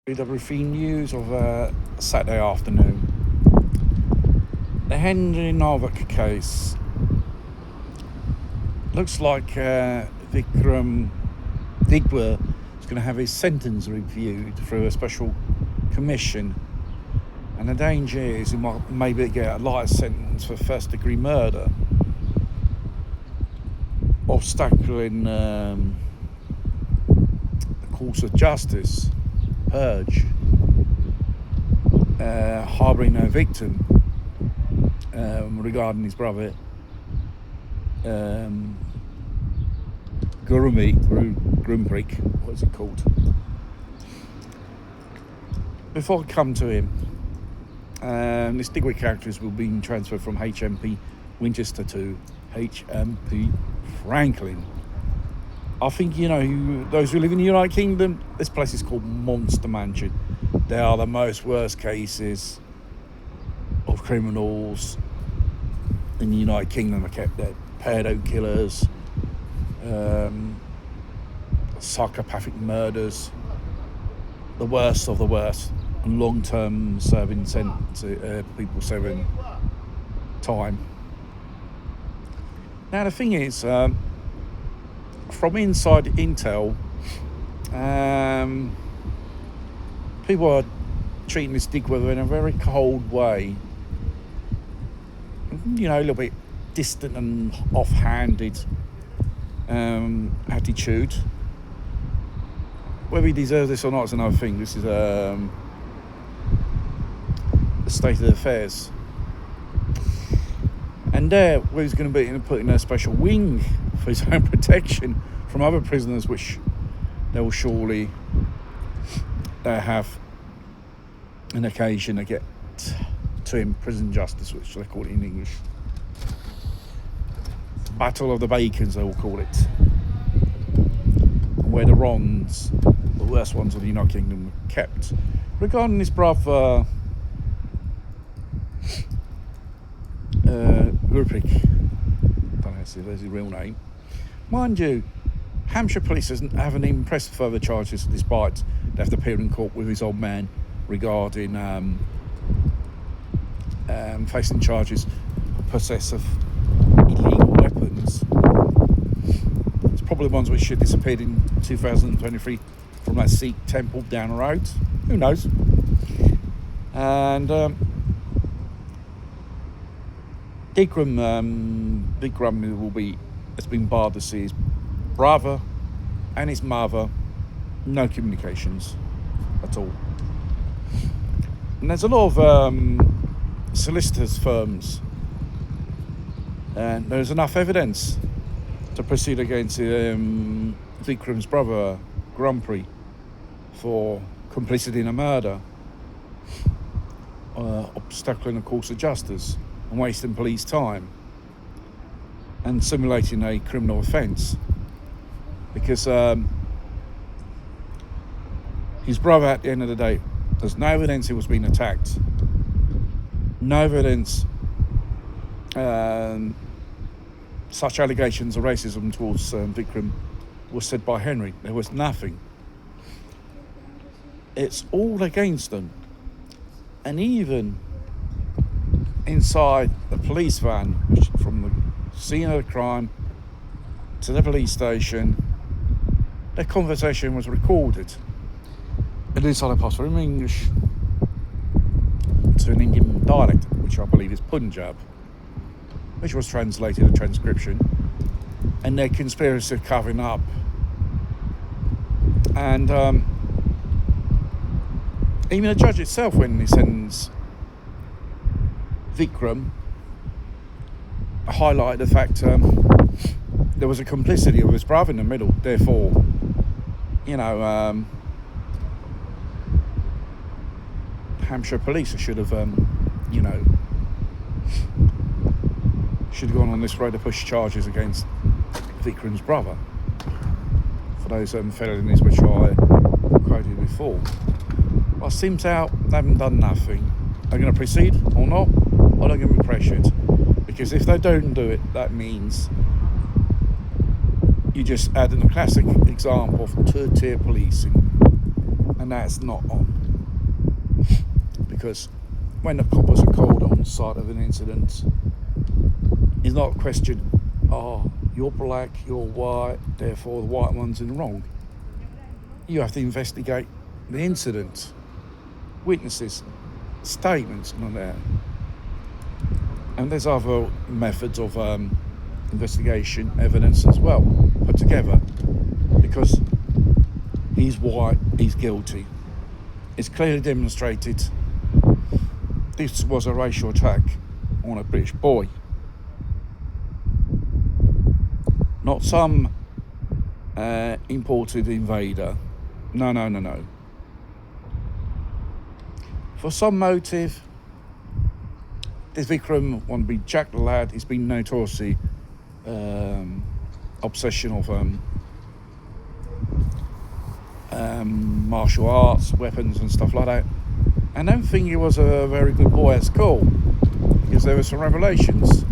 WWF news of Saturday afternoon. The Henry Novak case looks like Vikram Digwa is going to have his sentence reviewed through a special commission, and the danger is he might maybe get a lighter sentence for first-degree murder, obstacling the course of justice, purge, harbouring no victim regarding his brother Grumprik, what is it called? Before I come to him, this Digway characters will be transferred from HMP Winchester to HMP Franklin. I think, those who live in the United Kingdom, this place is called Monster Mansion. They are the most worst cases of criminals in the United Kingdom are kept there. Pedo killers, psychopathic murders, the worst of the worst, and long-term serving people serving time. Now the thing is, from inside Intel, people are treating this Digwa in a very cold way. A little bit distant and off-handed attitude. Whether he deserves this or not is another thing. This is the state of the affairs. And there, where he's going to be put in a special wing for his own protection from other prisoners, which they will surely have an occasion to get to him, prison justice, which they call it in English. Battle of the Bacons, they will call it. Where the Rons, the worst ones of the United Kingdom, were kept. Regarding his brother, Rupik, I don't know if that's his real name. Mind you, Hampshire police haven't even pressed further charges despite they have to appear in court with his old man regarding facing charges for possess of illegal weapons. It's probably the ones which should disappeared in 2023 from that Sikh temple down the road. Who knows? And Vikram has been barred to see his brother and his mother. No communications at all. And there's a lot of solicitors firms, and there's enough evidence to proceed against Vikram's brother Grumpy for complicity in a murder, obstacling the course of justice and wasting police time and simulating a criminal offence, because his brother, at the end of the day, there's no evidence he was being attacked. No evidence such allegations of racism towards Vikram was said by Henry. There was nothing. It's all against them. And even inside the police van, which from the scene of the crime to the police station, their conversation was recorded. It is on a pass from English to an Indian dialect, which I believe is Punjab, which was translated a transcription, and their conspiracy of covering up. And even the judge itself, when he sends Vikram, highlighted the fact there was a complicity of his brother in the middle. Therefore, Hampshire police should have, should have gone on this road to push charges against Vikram's brother for those felonies which I quoted before. Well, it seems out they haven't done nothing. They're going to proceed or not, or they're going to be pressured. Because if they don't do it, that means you just add in a classic example of third-tier policing. and that's not on. Because when the coppers are called on the site of an incident, it's not a question, oh, you're black, you're white, therefore the white one's in the wrong. You have to investigate the incident, witnesses, statements, and all that. And there's other methods of investigation, evidence as well, put together. Because he's white, he's guilty. It's clearly demonstrated this was a racial attack on a British boy. Not some imported invader. No. For some motive, this Vikram wanted to be Jack the Lad. He's been notoriously obsession of martial arts, weapons and stuff like that. And I don't think he was a very good boy at school, because there were some revelations.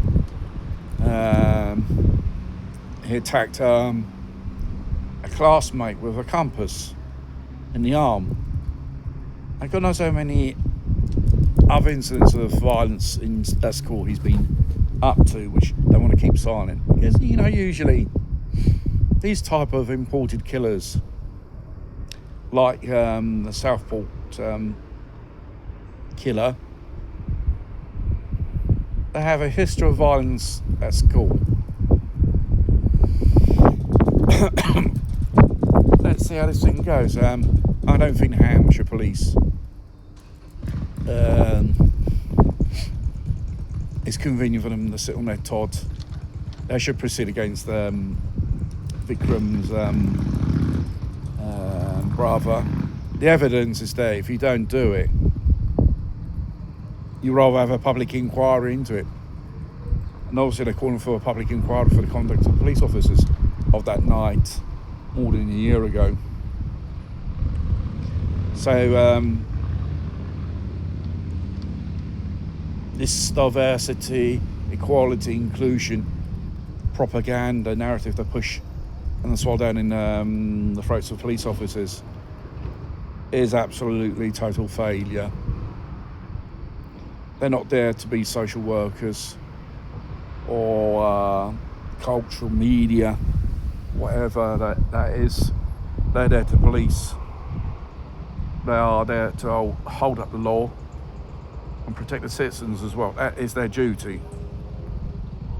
He attacked a classmate with a compass in the arm. And God knows how many other incidents of violence in that school he's been up to, which they want to keep silent. Because, usually these type of imported killers, like the Southport killer, they have a history of violence at school. Let's see how this thing goes. I don't think the Hampshire police it's convenient for them to sit on their Todd. They should proceed against Vikram's brother. The evidence is there. If you don't do it, you rather have a public inquiry into it. And obviously they're calling for a public inquiry for the conduct of police officers of that night more than a year ago. So this diversity, equality, inclusion, propaganda narrative they push and they swallow down in the throats of police officers is absolutely total failure. They're not there to be social workers or cultural media, whatever that is. They're there to police. They are there to hold up the law and protect the citizens as well. That is their duty.